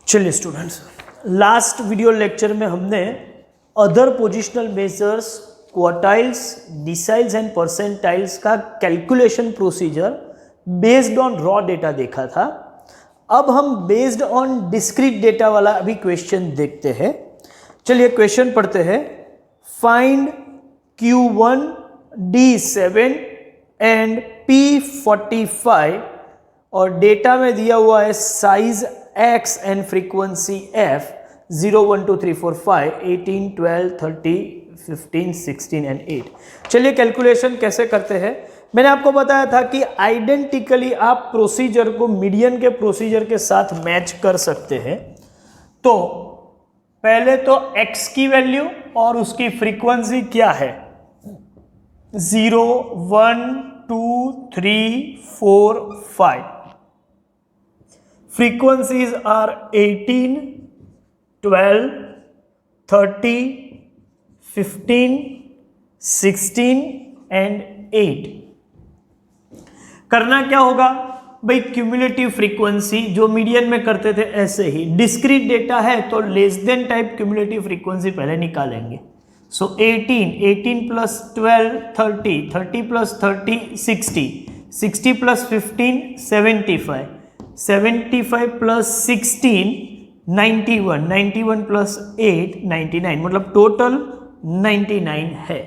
चलिए students, last video lecture में हमने other positional measures, quartiles, deciles and percentiles का calculation procedure based on raw data देखा था। अब हम बेस्ड ऑन डिस्क्रीट डेटा वाला अभी क्वेश्चन देखते हैं। चलिए क्वेश्चन पढ़ते हैं। Find Q1, D7 and P45 और डेटा में दिया हुआ है size X and frequency F 0, 1, 2, 3, 4, 5, 18, 12, 30, 15, 16 and 8। चलिए कैलकुलेशन कैसे करते हैं। मैंने आपको बताया था कि आइडेंटिकली आप प्रोसीजर को मीडियन के प्रोसीजर के साथ मैच कर सकते हैं। तो पहले तो X की वैल्यू और उसकी फ्रीक्वेंसी क्या है, 0, 1, 2, 3, 4, 5। Frequencies are 18, 12, 30, 15, 16 and 8। करना क्या होगा भाई, क्यूमुलेटिव फ्रीक्वेंसी जो मीडियन में करते थे ऐसे ही, डिस्क्रीट डेटा है तो less than type cumulative frequency पहले निकालेंगे। सो 18 plus 12 30, 30 plus 30 60, 60 plus 15 75, 75 plus 16 91, 91 plus 8 99, मतलब टोटल 99 है।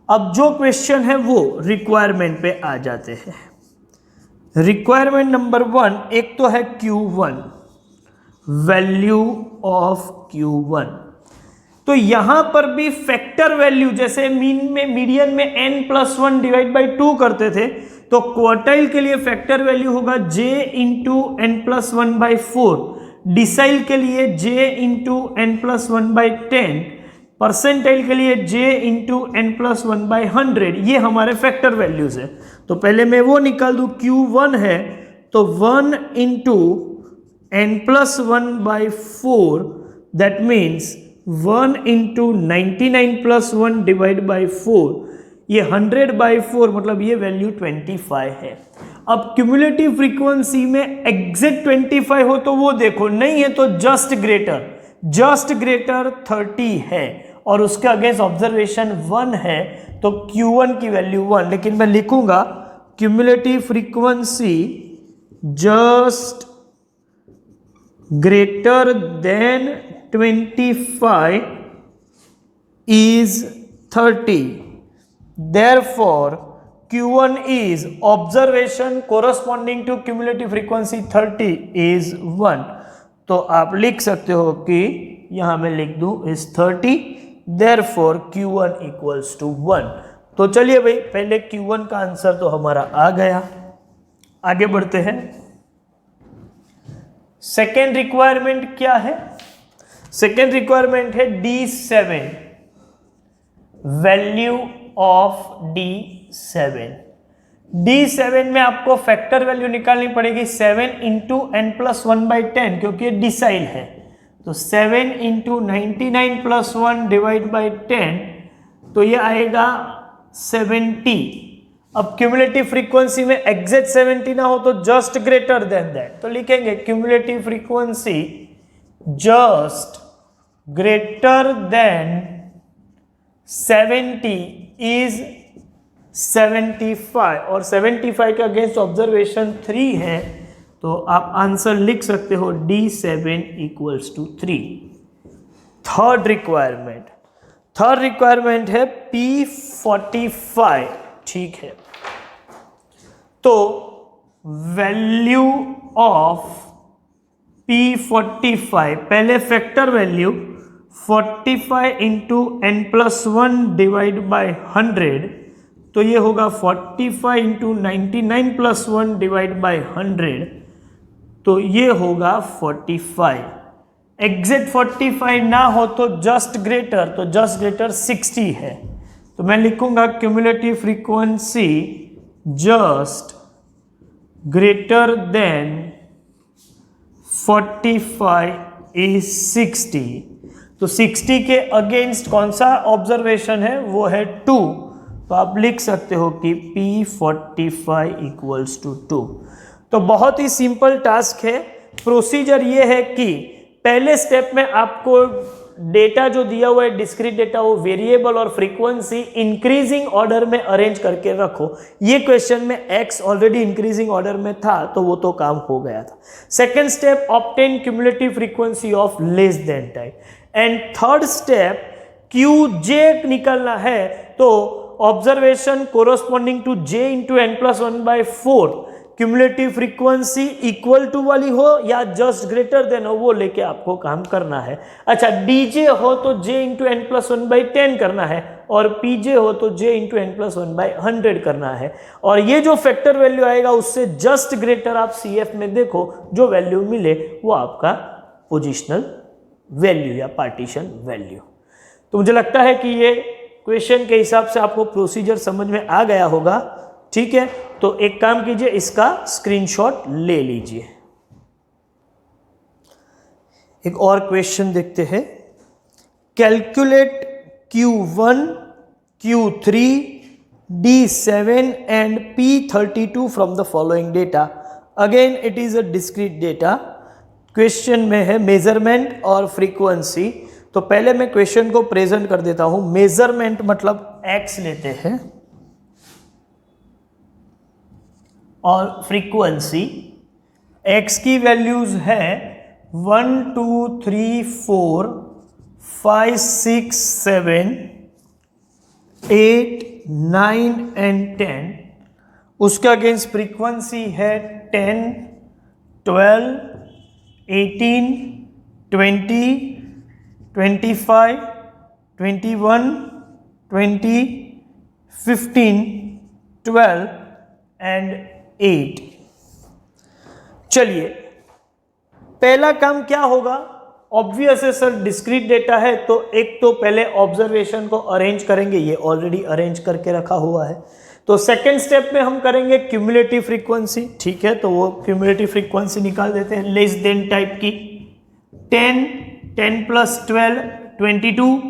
अब जो क्वेश्चन है वो रिक्वायरमेंट पे आ जाते हैं। रिक्वायरमेंट नंबर 1 एक तो है Q1, वैल्यू ऑफ Q1। तो यहां पर भी फैक्टर वैल्यू, जैसे मीडियन में n+1 डिवाइड बाई 2 करते थे, तो क्वार्टाइल के लिए फैक्टर वैल्यू होगा j इंटू n+1/4, डिसाइल के लिए j इंटू n+1/10, परसेंटाइल के लिए j इंटू n+1/100। ये हमारे फैक्टर वैल्यूज है। तो पहले मैं वो निकाल दूं, Q1 है तो 1 into n+1/4, that means 1 into 99 plus 1 divide by 4, ये 100/4, मतलब ये वैल्यू 25 है। अब क्यूमुलेटिव फ्रीक्वेंसी में एग्जैक्ट 25 हो तो वो देखो, नहीं है तो जस्ट ग्रेटर 30 है और उसके अगेंस्ट ऑब्जर्वेशन 1 है, तो Q1 की वैल्यू 1। लेकिन मैं लिखूंगा cumulative frequency just greater then 25 is 30, therefore Q1 is observation corresponding to cumulative frequency 30 is 1। तो आप लिख सकते हो कि यहां मैं लिख दूं is 30, therefore Q1 equals to 1। तो चलिए भाई, पहले Q1 का आंसर तो हमारा आ गया। आगे बढ़ते हैं। सेकेंड रिक्वायरमेंट क्या है? सेकेंड रिक्वायरमेंट है D7, value of D7। D7 में आपको फैक्टर वैल्यू निकालनी पड़ेगी 7 इंटू n+1/10, क्योंकि ये डिसाइल है। तो 7 इंटू 99 प्लस 1 डिवाइड बाई 10, तो ये आएगा 70। अब क्यूमुलेटिव फ्रीक्वेंसी में एग्जैक्ट 70 ना हो तो जस्ट ग्रेटर देन दैट, तो लिखेंगे cumulative frequency just greater then 70 is 75, और 75 के अगेंस्ट ऑब्जर्वेशन 3 है, तो आप आंसर लिख सकते हो D7 equals to 3। Third requirement है P45। ठीक है, तो वैल्यू ऑफ P45, पहले factor value 45 into n+1 divide by 100, तो ये होगा 45 इंटू 99 प्लस 1 डिवाइड बाई 100, तो ये होगा 45। एग्जैक्ट 45 ना हो तो जस्ट ग्रेटर 60 है, तो मैं लिखूंगा cumulative frequency just greater then 45 is 60। तो 60 के अगेंस्ट कौन सा ऑब्जर्वेशन है, वो है 2, तो आप लिख सकते हो कि P45 इक्वल्स टू 2। तो बहुत ही सिंपल टास्क है। प्रोसीजर ये है कि पहले स्टेप में आपको डेटा जो दिया हुआ है डिस्क्रीट डेटा, वो वेरिएबल और फ्रीक्वेंसी इंक्रीजिंग ऑर्डर में अरेंज करके रखो। ये क्वेश्चन में एक्स ऑलरेडी इंक्रीजिंग ऑर्डर में था तो वो तो काम हो गया था। Second step, obtain cumulative frequency of less than type. And third step, Q J निकालना है तो observation corresponding to J into N plus 1/4 cumulative frequency equal to वाली हो या जस्ट ग्रेटर देन हो, वो लेके आपको काम करना है। अच्छा, डीजे हो तो जे इंटू एन प्लस 1/10 करना है, और पीजे हो तो जे इंटू एन प्लस 1/100 करना है। और ये जो फैक्टर वैल्यू आएगा उससे जस्ट ग्रेटर आप सीएफ में देखो, जो वैल्यू मिले वो आपका पोजिशनल वैल्यू या पार्टीशन वैल्यू। तो मुझे लगता है कि ये क्वेश्चन के हिसाब से आपको प्रोसीजर समझ में आ गया होगा। ठीक है, तो एक काम कीजिए, इसका स्क्रीनशॉट ले लीजिए। एक और क्वेश्चन देखते हैं। Calculate Q1, Q3, D7 and P32 from the following data. Again it is a discrete data. Question में है मेजरमेंट और फ्रीक्वेंसी। तो पहले मैं क्वेश्चन को प्रेजेंट कर देता हूं। मेजरमेंट मतलब x लेते हैं और फ्रीक्वेंसी x की वैल्यूज है 1 2 3 4 5 6 7 8 9 एंड 10। उसका अगेंस्ट फ्रीक्वेंसी है 10 12 18 20 25 21 20 15 12 एंड 8। चलिए, पहला काम क्या होगा? ऑब्वियस है सर, डिस्क्रीट डेटा है तो एक तो पहले ऑब्जर्वेशन को अरेंज करेंगे, ये ऑलरेडी अरेंज करके रखा हुआ है। तो सेकेंड स्टेप में हम करेंगे क्यूमुलेटिव फ्रीक्वेंसी। ठीक है, तो वो क्यूमुलेटिव फ्रीक्वेंसी निकाल देते हैं लेस देन टाइप की। 10 10 प्लस 12 22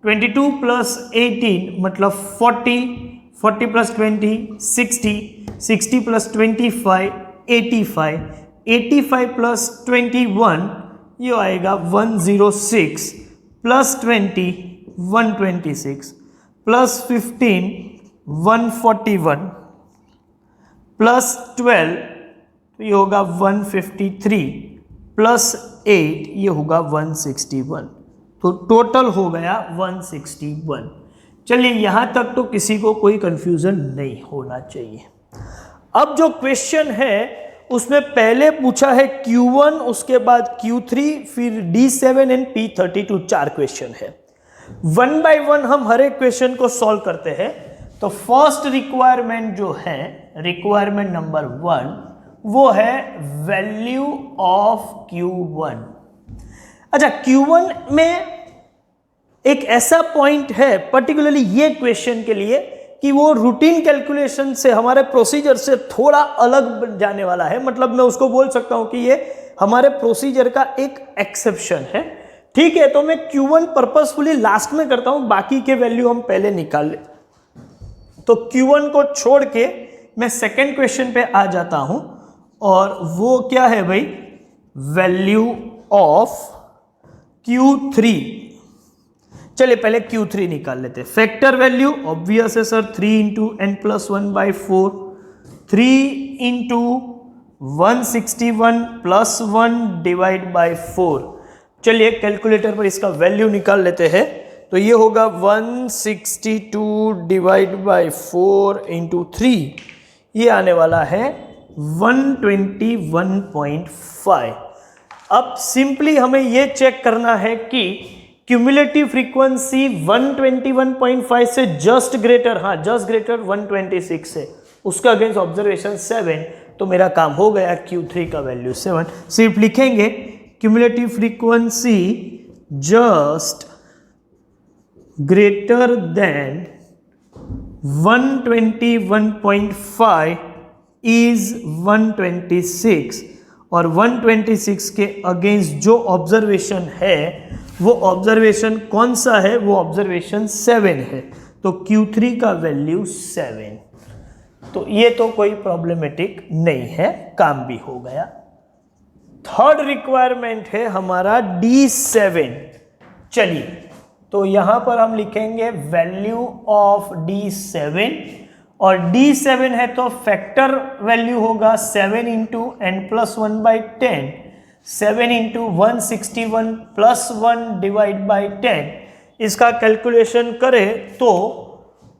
22 प्लस 18 मतलब 40 40 प्लस 20 60 60 प्लस 25 85 85 प्लस 21 ये आएगा 106 प्लस 20 126 प्लस 15 141 प्लस 12 तो ये होगा 153 प्लस 8 ये होगा 161। तो टोटल हो गया 161। चलिए, यहां तक तो किसी को कोई कंफ्यूजन नहीं होना चाहिए। अब जो क्वेश्चन है उसमें पहले पूछा है Q1, उसके बाद Q3, फिर D7 एंड P32, 4 क्वेश्चन है। वन बाय वन हम हर एक क्वेश्चन को सॉल्व करते हैं। तो फर्स्ट रिक्वायरमेंट जो है, रिक्वायरमेंट नंबर 1, वो है वैल्यू ऑफ Q1। अच्छा, Q1 में एक ऐसा पॉइंट है पर्टिकुलरली ये क्वेश्चन के लिए कि वो रूटीन कैलकुलेशन से, हमारे प्रोसीजर से थोड़ा अलग जाने वाला है। मतलब मैं उसको बोल सकता हूं कि ये हमारे प्रोसीजर का एक एक्सेप्शन है। ठीक है, तो मैं Q1 पर्पसफुली लास्ट में करता हूं, बाकी के वैल्यू हम पहले निकाल ले। तो Q1 को छोड़ के मैं सेकेंड क्वेश्चन पे आ जाता हूं, और वो क्या है भाई? Value of Q3। चलिए पहले Q3 निकाल लेते हैं। फैक्टर वैल्यू ऑब्वियस है sir, 3 into N plus 1/4 3 into 161 plus 1 divide by 4। चलिए कैलकुलेटर पर इसका वैल्यू निकाल लेते हैं। तो ये होगा 162 डिवाइड बाई 4 इंटू 3, ये आने वाला है 121.5। अब सिंपली हमें ये चेक करना है कि क्यूमुलेटिव फ्रीक्वेंसी 121.5 से जस्ट ग्रेटर, हाँ जस्ट ग्रेटर 126 से, उसका अगेंस्ट ऑब्जर्वेशन 7, तो मेरा काम हो गया। Q3 का वैल्यू 7। सिर्फ लिखेंगे cumulative frequency just greater then 121.5 is 126, और 126 के अगेंस्ट जो ऑब्जर्वेशन है वो ऑब्जर्वेशन कौन सा है? वो ऑब्जर्वेशन 7 है। तो Q3 का वैल्यू 7। तो ये तो कोई प्रॉब्लमेटिक नहीं है, काम भी हो गया। थर्ड रिक्वायरमेंट है हमारा D7। चलिए, तो यहां पर हम लिखेंगे वैल्यू ऑफ D7, और D7 है तो फैक्टर वैल्यू होगा 7 into n+1/10, 7 into 161 plus 1 divide by 10। इसका कैलकुलेशन करें तो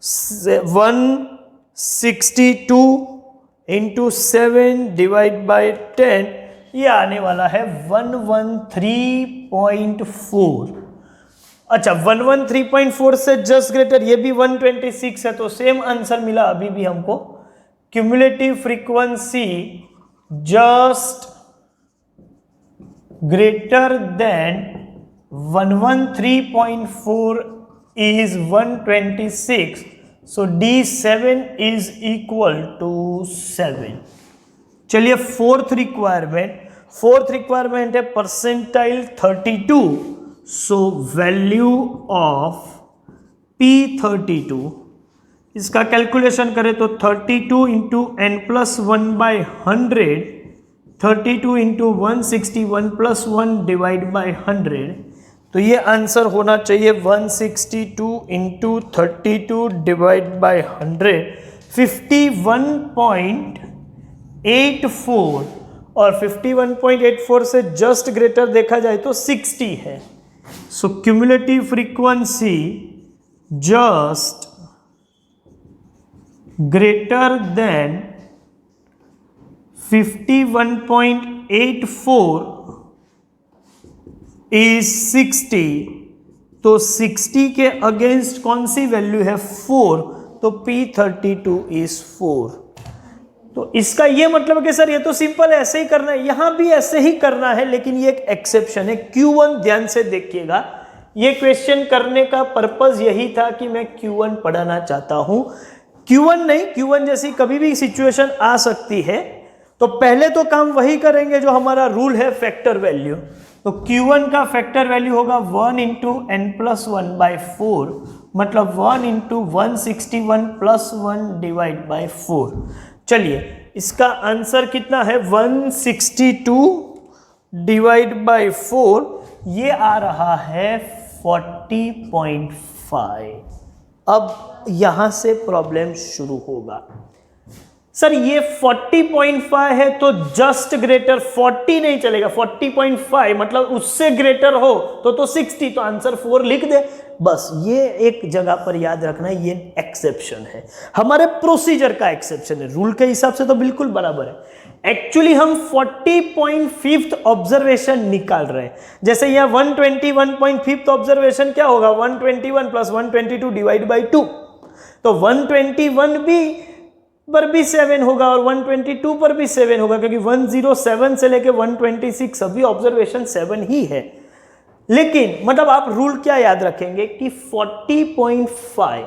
162 इंटू 7 डिवाइड बाई 10, ये आने वाला है 113.4। अच्छा, 113.4 से जस्ट ग्रेटर, ये भी 126 है, तो सेम आंसर मिला अभी भी हमको। Cumulative frequency just greater then 113.4 is 126, so D7 is equal to 7। चलिए, फोर्थ रिक्वायरमेंट है percentile 32, so value of P32, इसका कैलकुलेशन करें तो 32 into n+1/100, 32 into 161 plus 1 divide by 100, तो ये आंसर होना चाहिए 162 इंटू 32 डिवाइड बाई 100, 51.84, और 51.84 से जस्ट ग्रेटर देखा जाए तो 60 है। So cumulative frequency just greater than 51.84 is 60, तो 60 के अगेंस्ट कौन सी वैल्यू है 4, तो P32 इज 4। तो इसका ये मतलब कि सर ये तो सिंपल ऐसे ही करना है, यहां भी ऐसे ही करना है, लेकिन ये एक एक्सेप्शन है Q1। ध्यान से देखिएगा, ये क्वेश्चन करने का पर्पस यही था कि मैं Q1 पढ़ाना चाहता हूं। Q1 नहीं, Q1 जैसी कभी भी सिचुएशन आ सकती है, तो पहले तो काम वही करेंगे जो हमारा रूल है फैक्टर वैल्यू। तो Q1 का फैक्टर वैल्यू होगा 1 इंटू n+1/4, मतलब 1 इंटू 161 प्लस 1 डिवाइड बाई 4। चलिए, इसका आंसर कितना है 162 डिवाइड बाई 4, ये आ रहा है 40.5। अब यहां से प्रॉब्लम शुरू होगा। सर ये 40.5 है तो जस्ट ग्रेटर 40 नहीं चलेगा, 40.5 मतलब उससे ग्रेटर हो तो 60, तो आंसर 4 लिख दे बस। ये एक जगह पर याद रखना, ये एक्सेप्शन है, हमारे प्रोसीजर का एक्सेप्शन है, रूल के हिसाब से तो बिल्कुल बराबर है। एक्चुअली हम 40.5th ऑब्जर्वेशन निकाल रहे हैं। जैसे यह 121.5th ऑब्जर्वेशन क्या होगा, 121 प्लस 122 डिवाइड बाई 2, तो 121 भी पर भी 7 होगा और 122 पर भी 7 होगा, क्योंकि 107 से लेके 126 सभी ऑब्जर्वेशन 7 ही है। लेकिन मतलब आप रूल क्या याद रखेंगे कि 40.5,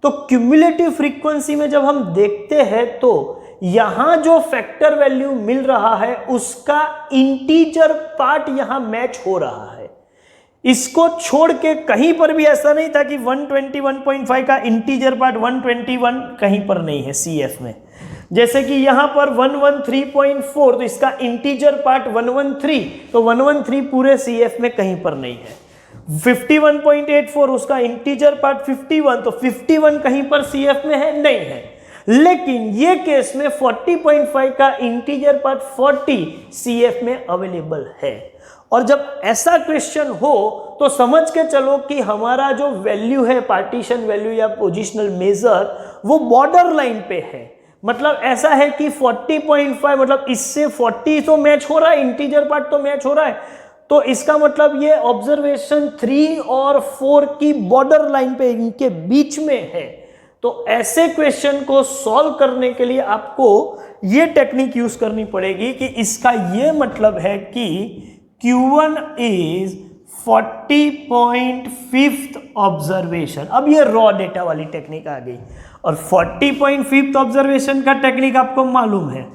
तो क्यूमुलेटिव फ्रीक्वेंसी में जब हम देखते हैं तो यहां जो फैक्टर वैल्यू मिल रहा है उसका इंटीजर पार्ट यहां मैच हो रहा है। इसको छोड़ के कहीं पर भी ऐसा नहीं था कि 121.5 का इंटीजर पार्ट 121 कहीं पर नहीं है CF में। जैसे कि यहां पर 113.4, तो इसका इंटीजर पार्ट 113, तो 113 पूरे CF में कहीं पर नहीं है। 51.84 उसका इंटीजर पार्ट 51, तो 51 कहीं पर CF में है, नहीं है। लेकिन ये केस में 40.5 का इंटीजर पार्ट 40 CF में अवेलेबल है। और जब ऐसा क्वेश्चन हो तो समझ के चलो कि हमारा जो वैल्यू है, पार्टीशन वैल्यू या पोजिशनल मेजर, वो बॉर्डर लाइन पे है। मतलब ऐसा है कि 40.5 मतलब इससे 40 तो मैच हो रहा है, इंटीजर पार्ट तो मैच हो रहा है, तो इसका मतलब ये ऑब्जर्वेशन 3 और 4 की बॉर्डर लाइन पे, इनके बीच में है। तो ऐसे क्वेश्चन को सॉल्व करने के लिए आपको ये टेक्निक यूज करनी पड़ेगी कि इसका ये मतलब है कि Q1 इज 40.5th ऑब्जर्वेशन। अब ये रॉ डेटा वाली टेक्निक आ गई, और 40.5th ऑब्जर्वेशन का टेक्निक आपको मालूम है,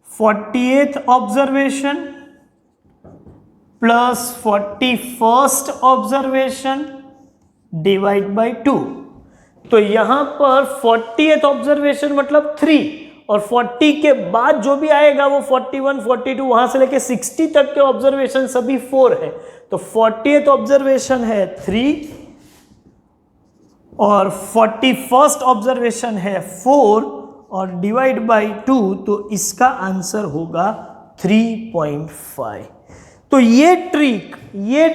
40th observation plus 41st observation divide by 2। तो यहां पर 40th ऑब्जर्वेशन मतलब 3 और 40 के बाद जो भी आएगा वो 41, 42 वहां से लेके 60 तक के ऑब्जर्वेशन सभी 4 है, तो 40th ऑब्जर्वेशन है 3 और 41st ऑब्जर्वेशन है 4 और डिवाइड बाय 2, तो इसका आंसर होगा 3.5। तो ये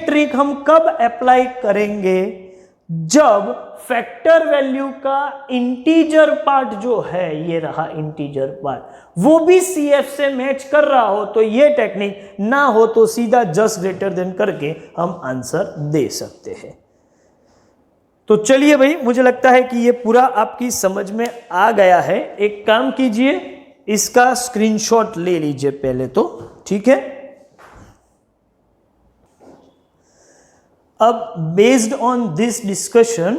ट्रिक हम कब अप्लाई करेंगे, जब फैक्टर वैल्यू का इंटीजर पार्ट जो है, ये रहा इंटीजर पार्ट, वो भी CF से मैच कर रहा हो, तो ये टेक्निक ना हो तो सीधा जस्ट ग्रेटर देन करके हम आंसर दे सकते हैं। तो चलिए भाई, मुझे लगता है कि ये पूरा आपकी समझ में आ गया है। एक काम कीजिए, इसका स्क्रीनशॉट ले लीजिए पहले तो, ठीक है। अब based on this discussion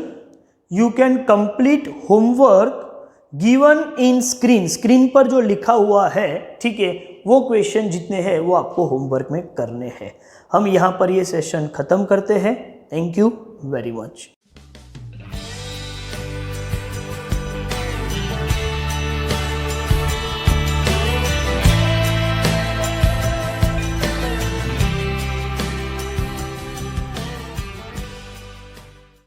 you can complete homework given in screen पर जो लिखा हुआ है, ठीक है, वो क्वेश्चन जितने हैं वो आपको होमवर्क में करने हैं। हम यहां पर ये सेशन खत्म करते हैं। Thank you very much.